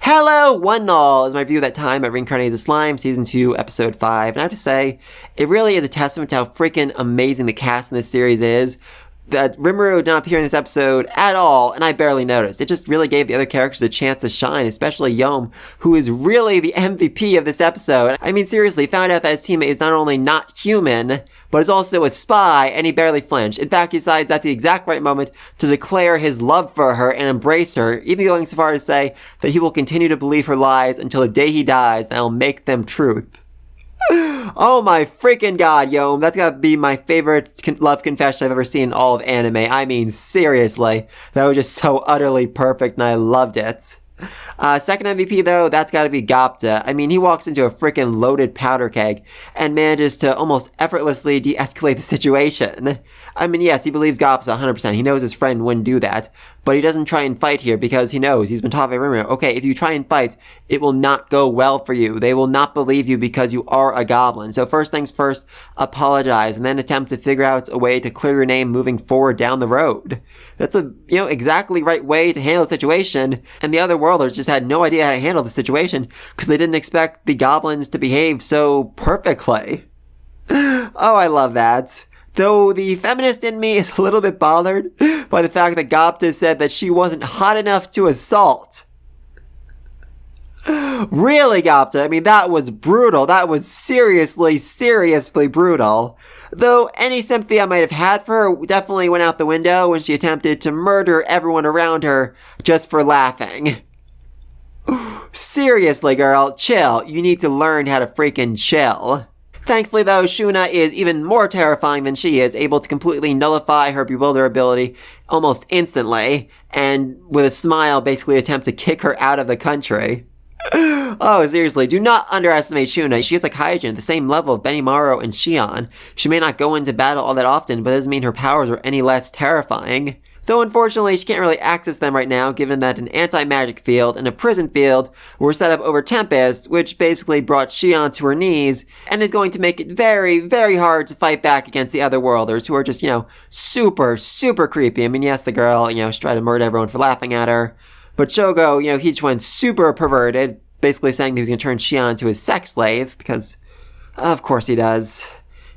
Hello, one and all, is my review of That Time I Reincarnated as a Slime, Season 2, Episode 5. And I have to say, it really is a testament to how freaking amazing the cast in this series is. That Rimuru did not appear in this episode at all, and I barely noticed. It just really gave the other characters a chance to shine, especially Yom, who is really the MVP of this episode. I mean, seriously, found out that his teammate is not only not human, but is also a spy, and he barely flinched. In fact, he decides at the exact right moment to declare his love for her and embrace her, even going so far as to say that he will continue to believe her lies until the day he dies, and will make them truth. Oh my freaking god, Yom. That's gotta be my favorite love confession I've ever seen in all of anime. I mean, seriously. That was just so utterly perfect and I loved it. Second MVP though, that's gotta be Gapta. I mean, he walks into a freaking loaded powder keg and manages to almost effortlessly de-escalate the situation. I mean, yes, he believes Gapta 100%. He knows his friend wouldn't do that, but he doesn't try and fight here because he knows, he's been taught by Rimuru, okay, if you try and fight, it will not go well for you. They will not believe you because you are a goblin. So first things first, apologize and then attempt to figure out a way to clear your name moving forward down the road. That's a, exactly right way to handle the situation, and the other worlders just had no idea how to handle the situation because they didn't expect the goblins to behave so perfectly. Oh, I love that. Though the feminist in me is a little bit bothered by the fact that Gapta said that she wasn't hot enough to assault. Really, Gapta? I mean, that was brutal. That was seriously brutal. Though any sympathy I might have had for her definitely went out the window when she attempted to murder everyone around her just for laughing. Seriously, girl, chill. You need to learn how to freaking chill. Thankfully, though, Shuna is even more terrifying than she is, able to completely nullify her bewilder ability almost instantly, and with a smile basically attempt to kick her out of the country. Oh, seriously, do not underestimate Shuna. She is like Hyjin, the same level of Benimaru and Shion. She may not go into battle all that often, but it doesn't mean her powers are any less terrifying. Though unfortunately, she can't really access them right now, given that an anti-magic field and a prison field were set up over Tempest, which basically brought Shion to her knees, and is going to make it very, very hard to fight back against the other worlders, who are just, super creepy. I mean, yes, the girl, she tried to murder everyone for laughing at her, but Shogo, he just went super perverted, basically saying that he was going to turn Shion into his sex slave, because, of course he does.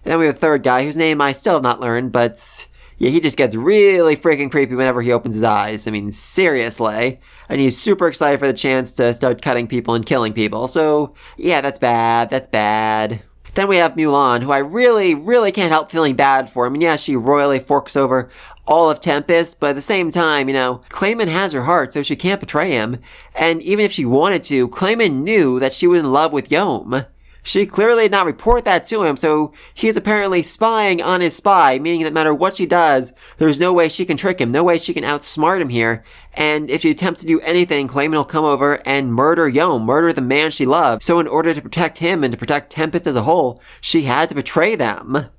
And then we have a third guy, whose name I still have not learned, but yeah, he just gets really freaking creepy whenever he opens his eyes. I mean, seriously. And he's super excited for the chance to start cutting people and killing people. So, yeah, that's bad. That's bad. Then we have Mulan, who I really can't help feeling bad for. I mean, yeah, she royally forks over all of Tempest, but at the same time, Clayman has her heart, so she can't betray him. And even if she wanted to, Clayman knew that she was in love with Yom. She clearly did not report that to him, so he is apparently spying on his spy, meaning that no matter what she does, there's no way she can trick him, no way she can outsmart him here. And if she attempts to do anything, Clayman will come over and murder Yom, murder the man she loved. So in order to protect him and to protect Tempest as a whole, she had to betray them.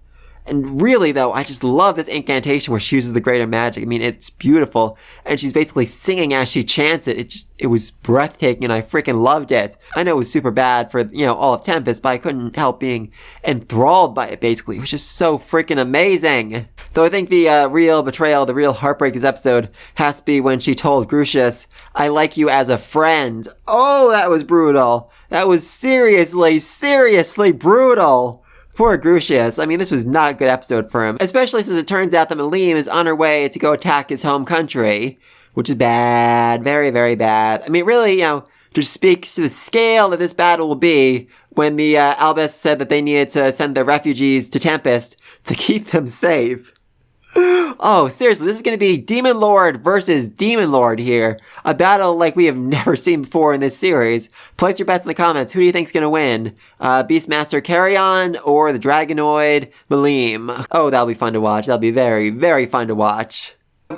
And really, though, I just love this incantation where she uses the greater magic. I mean, it's beautiful. And she's basically singing as she chants it. It was breathtaking, and I freaking loved it. I know it was super bad for, all of Tempest, but I couldn't help being enthralled by it, basically. It was just so freaking amazing. Though I think the real betrayal, the real heartbreak of this episode has to be when she told Grucius, "I like you as a friend." Oh, that was brutal. That was seriously brutal. Poor Grucius. I mean, this was not a good episode for him. Especially since it turns out that Malim is on her way to go attack his home country. Which is bad. Very, very bad. I mean, really, just speaks to the scale that this battle will be when the Albus said that they needed to send the refugees to Tempest to keep them safe. Oh, seriously, this is going to be Demon Lord versus Demon Lord here. A battle like we have never seen before in this series. Place your bets in the comments. Who do you think's going to win? Beastmaster Carrion or the Dragonoid Malim? Oh, that'll be fun to watch. That'll be very, very fun to watch.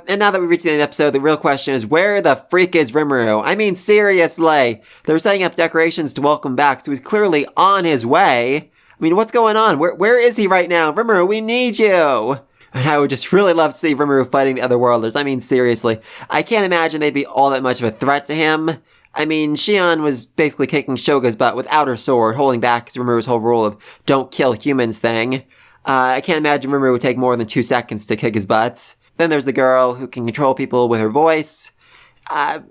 And now that we've reached the end of the episode, the real question is, where the freak is Rimuru? I mean, seriously. They're setting up decorations to welcome back, so he's clearly on his way. I mean, what's going on? Where is he right now? Rimuru, we need you! And I would just really love to see Rimuru fighting the other worlders. I mean, seriously. I can't imagine they'd be all that much of a threat to him. I mean, Shion was basically kicking Shoga's butt without her sword, holding back Rimuru's whole rule of don't kill humans thing. I can't imagine Rimuru would take more than 2 seconds to kick his butt. Then there's the girl who can control people with her voice. I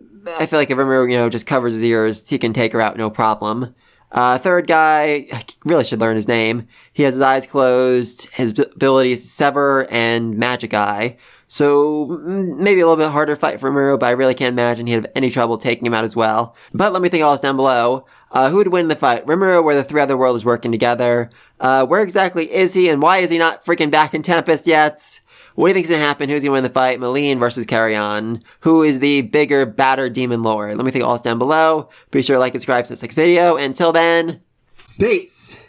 feel like if Rimuru, just covers his ears, he can take her out no problem. Third guy, I really should learn his name. He has his eyes closed, his ability is Sever and Magic Eye. So maybe a little bit harder fight for Rimuru, but I really can't imagine he'd have any trouble taking him out as well. But let me think all this down below. Who would win the fight? Rimuru, where the three other worlds working together? Where exactly is he, and why is he not freaking back in Tempest yet? What do you think's gonna happen? Who's gonna win the fight? Maline versus Carrion. Who is the bigger, badder demon lord? Let me think all this down below. Be sure to like and subscribe to this next video. Until then, peace!